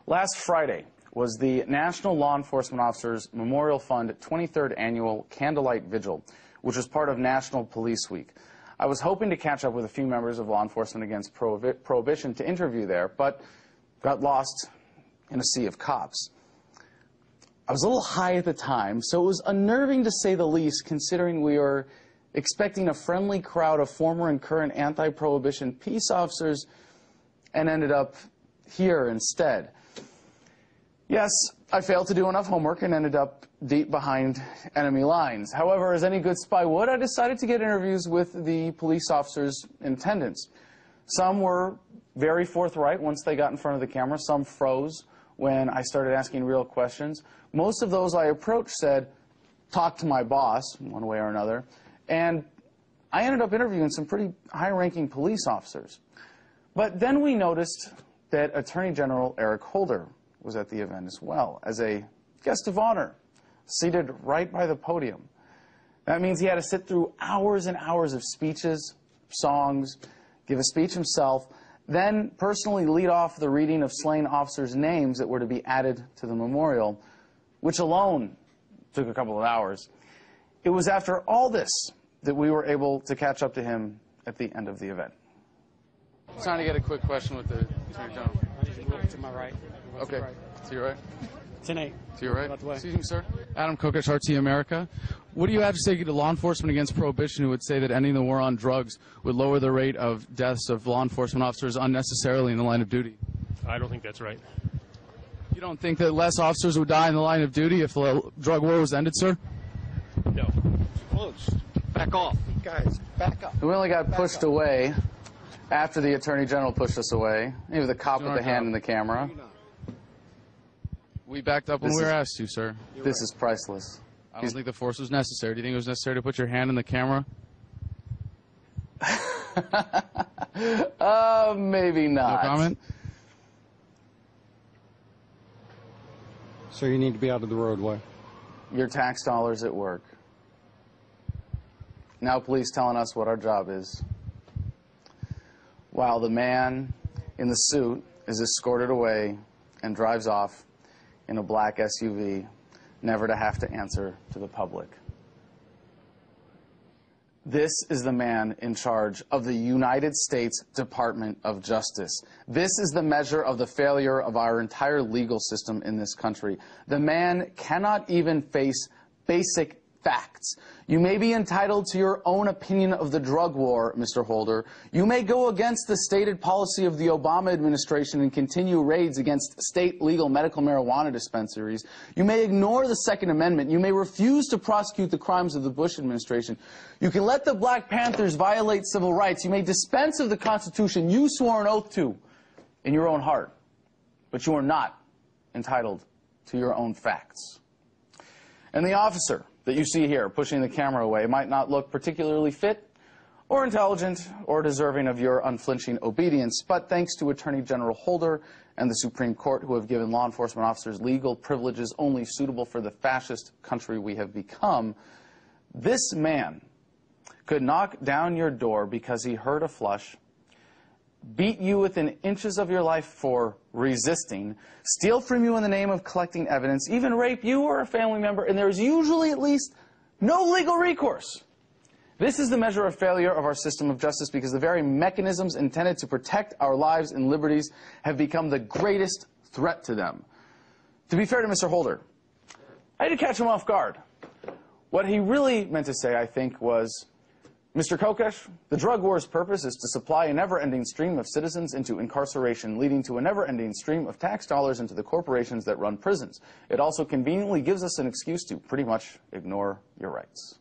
Last Friday was the National Law Enforcement Officers Memorial Fund 23rd Annual Candlelight Vigil, which was part of National Police Week. I was hoping to catch up with a few members of Law Enforcement Against Prohibition to interview there, but got lost in a sea of cops. I was a little high at the time, so it was unnerving to say the least, considering we were expecting a friendly crowd of former and current anti-prohibition peace officers and ended up here instead. Yes, I failed to do enough homework and ended up deep behind enemy lines. However, as any good spy would, I decided to get interviews with the police officers in attendance. Some were very forthright once they got in front of the camera. Some froze when I started asking real questions. Most of those I approached said, "Talk to my boss," one way or another. And I ended up interviewing some pretty high-ranking police officers. But then we noticed that Attorney General Eric Holder was at the event as well, as a guest of honor, seated right by the podium. That means he had to sit through hours and hours of speeches, songs, give a speech himself, then personally lead off the reading of slain officers' names that were to be added to the memorial, which alone took a couple of hours. It was after all this that we were able to catch up to him at the end of the event. I'm trying to get a quick question with the Attorney General. To my right. Okay. To your right? 10-8. To your right? Excuse me, sir. Adam Kokesh, RT America. What do you have to say to Law Enforcement Against Prohibition, who would say that ending the war on drugs would lower the rate of deaths of law enforcement officers unnecessarily in the line of duty? I don't think that's right. You don't think that less officers would die in the line of duty if the drug war was ended, sir? No. Close. Back off. Guys, back up. We only got pushed away after the Attorney General pushed us away. He was the cop with the hand in the camera. We backed up when we were asked to, sir. This is priceless. I don't think the force was necessary. Do you think it was necessary to put your hand in the camera? Maybe not. No comment? So you need to be out of the roadway. Your tax dollars at work. Now police telling us what our job is. While the man in the suit is escorted away and drives off in a black SUV, never to have to answer to the public. This is the man in charge of the United States Department of Justice. This is the measure of the failure of our entire legal system in this country. The man cannot even face basic facts. You may be entitled to your own opinion of the drug war, Mr. Holder. You may go against the stated policy of the Obama administration and continue raids against state legal medical marijuana dispensaries. You may ignore the Second Amendment. You may refuse to prosecute the crimes of the Bush administration. You can let the Black Panthers violate civil rights. You may dispense of the Constitution you swore an oath to in your own heart. But you are not entitled to your own facts. And the officer that you see here pushing the camera away might not look particularly fit or intelligent or deserving of your unflinching obedience, but thanks to Attorney General Holder and the Supreme Court, who have given law enforcement officers legal privileges only suitable for the fascist country we have become, this man could knock down your door because he heard a flush, beat you within inches of your life for resisting, steal from you in the name of collecting evidence, even rape you or a family member, and there's usually at least no legal recourse. This is the measure of failure of our system of justice because the very mechanisms intended to protect our lives and liberties have become the greatest threat to them. To be fair to Mr. Holder, I had to catch him off guard. What he really meant to say, I think, was, Mr. Kokesh, the drug war's purpose is to supply a never-ending stream of citizens into incarceration, leading to a never-ending stream of tax dollars into the corporations that run prisons. It also conveniently gives us an excuse to pretty much ignore your rights.